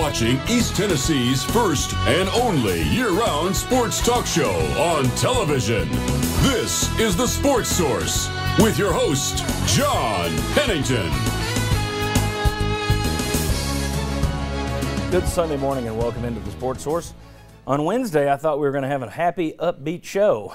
watching East Tennessee's first and only year-round sports talk show on television. This is The Sports Source with your host, John Pennington. Good Sunday morning and welcome into The Sports Source. On Wednesday, I thought we were going to have a happy, upbeat show.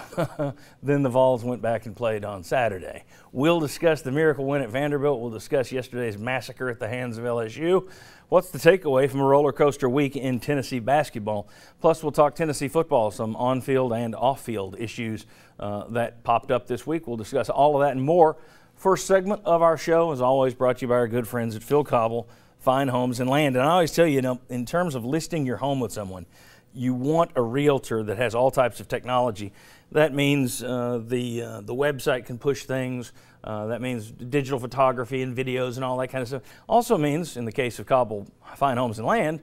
Then the Vols went back and played on Saturday. We'll discuss the miracle win at Vanderbilt. We'll discuss yesterday's massacre at the hands of LSU. What's the takeaway from a roller coaster week in Tennessee basketball? Plus, we'll talk Tennessee football, some on-field and off-field issues that popped up this week. We'll discuss all of that and more. First segment of our show is always brought to you by our good friends at Phil Cobble, Fine Homes and Land. And I always tell you, in terms of listing your home with someone, you want a realtor that has all types of technology. That means the website can push things. That means digital photography and videos and all that kind of stuff. Also means, in the case of Cobble Fine Homes and Land,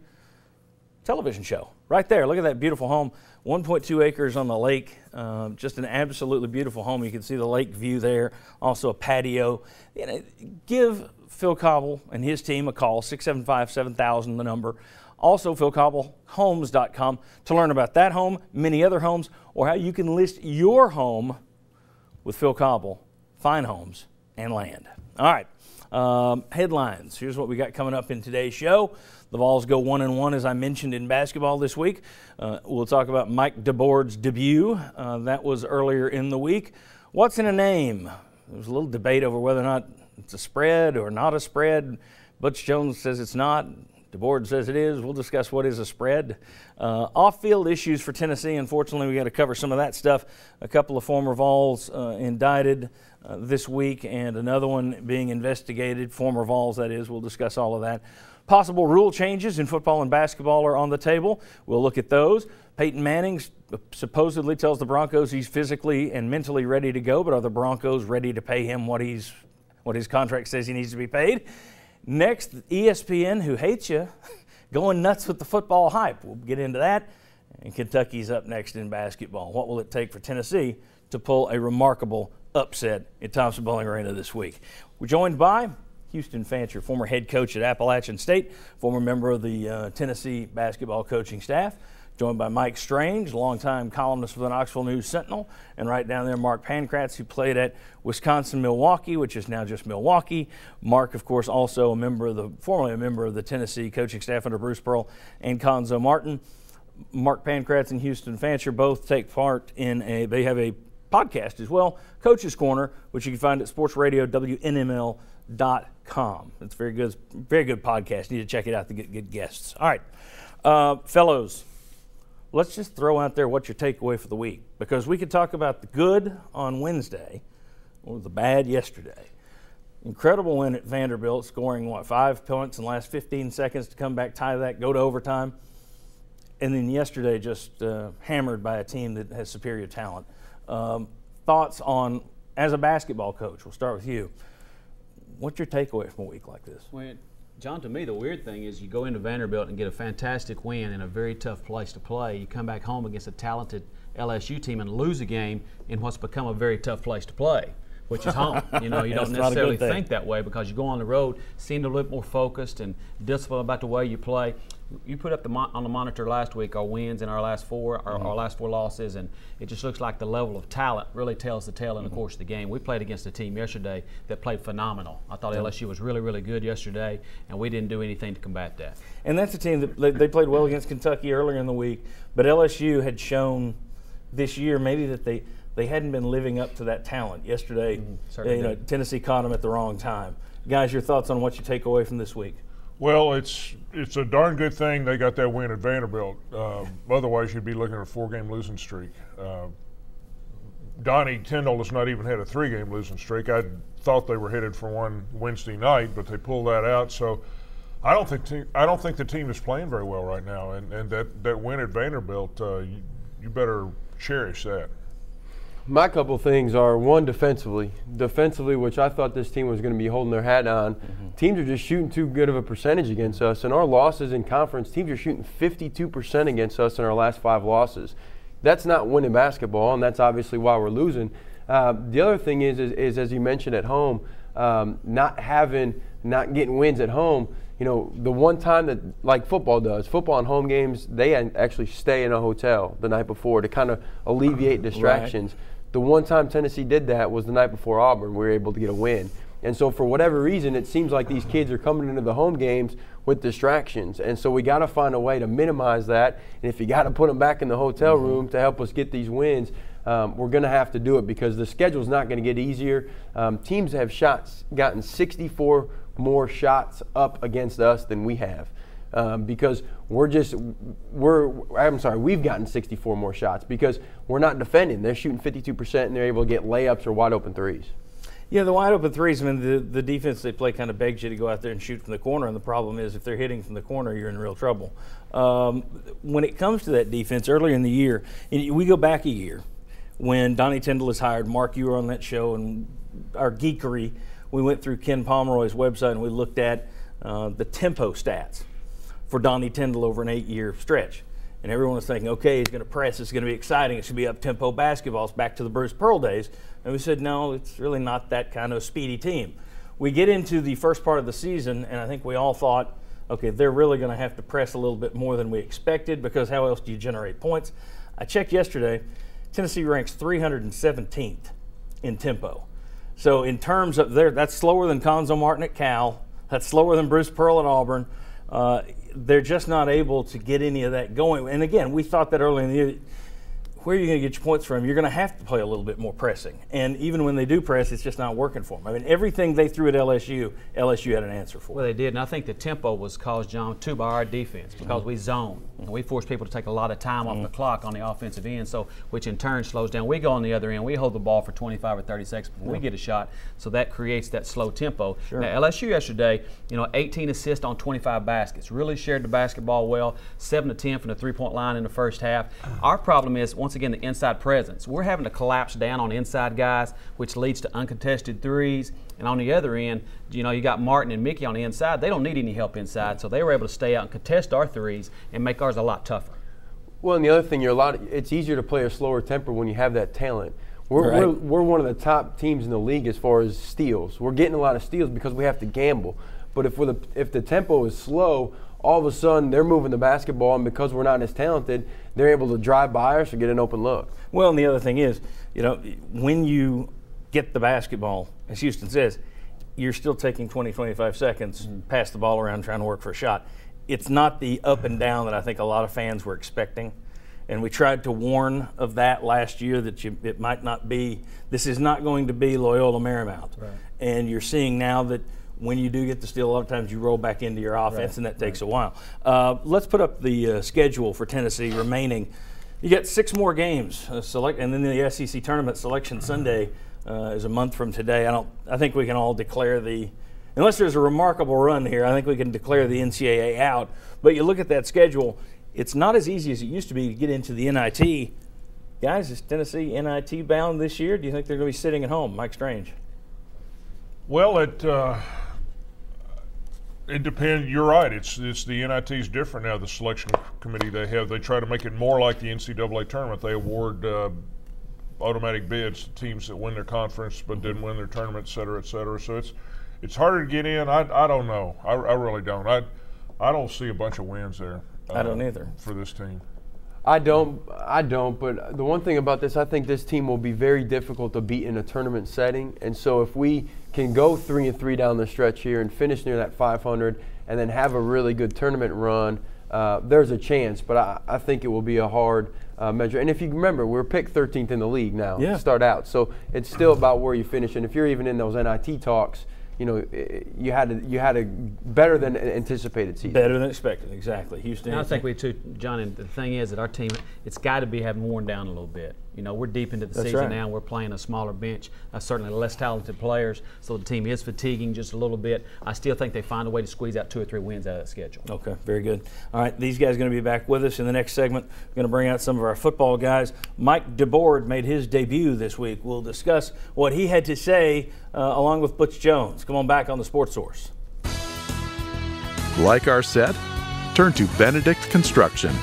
television show. Right there, look at that beautiful home. 1.2 acres on the lake. Just an absolutely beautiful home. You can see the lake view there. Also a patio. Give Phil Cobble and his team a call, 675-7000, the number. Also, philcobblehomes.com to learn about that home, many other homes, or how you can list your home with Phil Cobble, Fine Homes and Land. All right, headlines. Here's what we got coming up in today's show. The Vols go 1-1, as I mentioned, in basketball this week. We'll talk about Mike DeBord's debut. That was earlier in the week. What's in a name? There was a little debate over whether or not it's a spread or not a spread. Butch Jones says it's not. DeBord says it is. We'll discuss what is a spread. Off-field issues for Tennessee. Unfortunately, we got to cover some of that stuff. A couple of former Vols indicted this week and another one being investigated. Former Vols, that is. We'll discuss all of that. Possible rule changes in football and basketball are on the table. We'll look at those. Peyton Manning supposedly tells the Broncos he's physically and mentally ready to go, but are the Broncos ready to pay him what his contract says he needs to be paid? Next, ESPN, who hates you, going nuts with the football hype. We'll get into that. And Kentucky's up next in basketball. What will it take for Tennessee to pull a remarkable upset at Thompson-Boling Arena this week? We're joined by Houston Fancher, former head coach at Appalachian State, former member of the Tennessee basketball coaching staff. Joined by Mike Strange, longtime columnist for the Knoxville News Sentinel, and right down there, Mark Pankratz, who played at Wisconsin-Milwaukee, which is now just Milwaukee. Mark, of course, also formerly a member of the Tennessee coaching staff under Bruce Pearl and Conzo Martin. Mark Pankratz and Houston Fancher both take part in they have a podcast as well, Coach's Corner, which you can find at sportsradio.wnml.com. It's a very good podcast. You need to check it out to get good guests. All right, fellows. Let's just throw out there what's your takeaway for the week, because we could talk about the good on Wednesday or the bad yesterday. Incredible win at Vanderbilt, scoring, 5 points in the last 15 seconds to come back, tie that, go to overtime. And then yesterday just hammered by a team that has superior talent. Thoughts on, as a basketball coach, we'll start with you. What's your takeaway from a week like this? Well, John, to me, the weird thing is you go into Vanderbilt and get a fantastic win in a very tough place to play. You come back home against a talented LSU team and lose a game in what's become a very tough place to play, which is home. You don't necessarily think that way because you go on the road, seem a little bit more focused and disciplined about the way you play. You put up on the monitor last week our wins in our last four, our last 4 losses, and it just looks like the level of talent really tells the tale in the course of the game. We played against a team yesterday that played phenomenal. I thought LSU was really, really good yesterday, and we didn't do anything to combat that. And that's a team that they played well against Kentucky earlier in the week, but LSU had shown this year maybe that they hadn't been living up to that talent. Yesterday, Tennessee caught them at the wrong time. Guys, your thoughts on what you take away from this week? Well, it's a darn good thing they got that win at Vanderbilt. Otherwise, you'd be looking at a 4-game losing streak. Donnie Tyndall has not even had a 3-game losing streak. I thought they were headed for one Wednesday night, but they pulled that out. So I don't think the team is playing very well right now. And that win at Vanderbilt, you better cherish that. My couple things are, one, defensively, which I thought this team was going to be holding their hat on. Teams are just shooting too good of a percentage against us. And our losses in conference, teams are shooting 52% against us in our last 5 losses. That's not winning basketball, and that's obviously why we're losing. The other thing is as you mentioned at home, not getting wins at home. You know, the one time that, like football does, football and home games, they actually stay in a hotel the night before to kind of alleviate distractions. Right. The one time Tennessee did that was the night before Auburn. We were able to get a win. And so for whatever reason, it seems like these kids are coming into the home games with distractions. And so we got to find a way to minimize that. And if you got to put them back in the hotel room to help us get these wins, we're going to have to do it because the schedule's not going to get easier. Teams have gotten 64 more shots up against us than we have. Because we've gotten 64 more shots because we're not defending. They're shooting 52% and they're able to get layups or wide open threes. Yeah, the wide open threes, I mean, the defense they play kind of begs you to go out there and shoot from the corner, and the problem is if they're hitting from the corner, you're in real trouble. When it comes to that defense, earlier in the year, we go back a year when Donnie Tyndall was hired. Mark, you were on that show, and our geekery, we went through Ken Pomeroy's website and we looked at the tempo stats for Donnie Tyndall over an 8-year stretch. And everyone was thinking, okay, he's going to press, it's going to be exciting, it should be up-tempo basketball. It's back to the Bruce Pearl days. And we said, no, it's really not that kind of speedy team. We get into the first part of the season, and I think we all thought, okay, they're really going to have to press a little bit more than we expected because how else do you generate points? I checked yesterday, Tennessee ranks 317th in tempo. So in terms of that's slower than Conzo Martin at Cal, that's slower than Bruce Pearl at Auburn. They're just not able to get any of that going. And again, we thought that early in the year, where are you going to get your points from? You're going to have to play a little bit more pressing. And even when they do press, it's just not working for them. I mean, everything they threw at LSU had an answer for. Well, they did, and I think the tempo was caused, John, too, by our defense because we zone. And we force people to take a lot of time off the clock on the offensive end, so which in turn slows down. We go on the other end. We hold the ball for 25 or 30 seconds before we get a shot, so that creates that slow tempo. Sure. Now, LSU yesterday, 18 assists on 25 baskets. Really shared the basketball well, 7 to 10 from the three-point line in the first half. Our problem is, once again, the inside presence. We're having to collapse down on inside guys, which leads to uncontested threes. And on the other end, you got Martin and Mickey on the inside. They don't need any help inside, so they were able to stay out and contest our threes and make ours a lot tougher. Well, and the other thing, it's easier to play a slower tempo when you have that talent. We're one of the top teams in the league as far as steals. We're getting a lot of steals because we have to gamble. But if the tempo is slow, all of a sudden they're moving the basketball, and because we're not as talented, they're able to drive by us or get an open look. Well, and the other thing is, when you get the basketball, as Houston says, you're still taking 20, 25 seconds, pass the ball around trying to work for a shot. It's not the up and down that I think a lot of fans were expecting. And we tried to warn of that last year that it might not be, this is not going to be Loyola Marymount. Right. And you're seeing now that when you do get the steal, a lot of times you roll back into your offense, and that takes a while. Let's put up the schedule for Tennessee remaining. You got 6 more games, and then the SEC Tournament Selection Sunday is a month from today. I think we can all declare unless there's a remarkable run here, I think we can declare the NCAA out. But you look at that schedule, it's not as easy as it used to be to get into the NIT. Guys, is Tennessee NIT bound this year? Do you think they're going to be sitting at home? Mike Strange. Well, it depends. You're right. It's the NIT's different now. The selection committee they try to make it more like the NCAA tournament. They award automatic bids to teams that win their conference but didn't win their tournament, et cetera, et cetera. So it's harder to get in. I don't know. I really don't. I don't see a bunch of wins there. I don't either for this team. I don't. But the one thing about this, I think this team will be very difficult to beat in a tournament setting. And so if we can go 3-3 down the stretch here and finish near that 500, and then have a really good tournament run, there's a chance. But I think it will be a hard measure. And if you remember, we're picked 13th in the league now to start out. So it's still about where you finish. And if you're even in those NIT talks, you had a better than anticipated season. Better than expected, exactly. Houston. And I think we too, John. And the thing is that our team, it's got to be having worn down a little bit. We're deep into the season now. We're playing a smaller bench, certainly less talented players, so the team is fatiguing just a little bit. I still think they find a way to squeeze out 2 or 3 wins out of that schedule. Okay, very good. All right, these guys are going to be back with us in the next segment. We're going to bring out some of our football guys. Mike DeBoard made his debut this week. We'll discuss what he had to say along with Butch Jones. Come on back on the Sports Source. Like our set? Turn to Benedict Construction.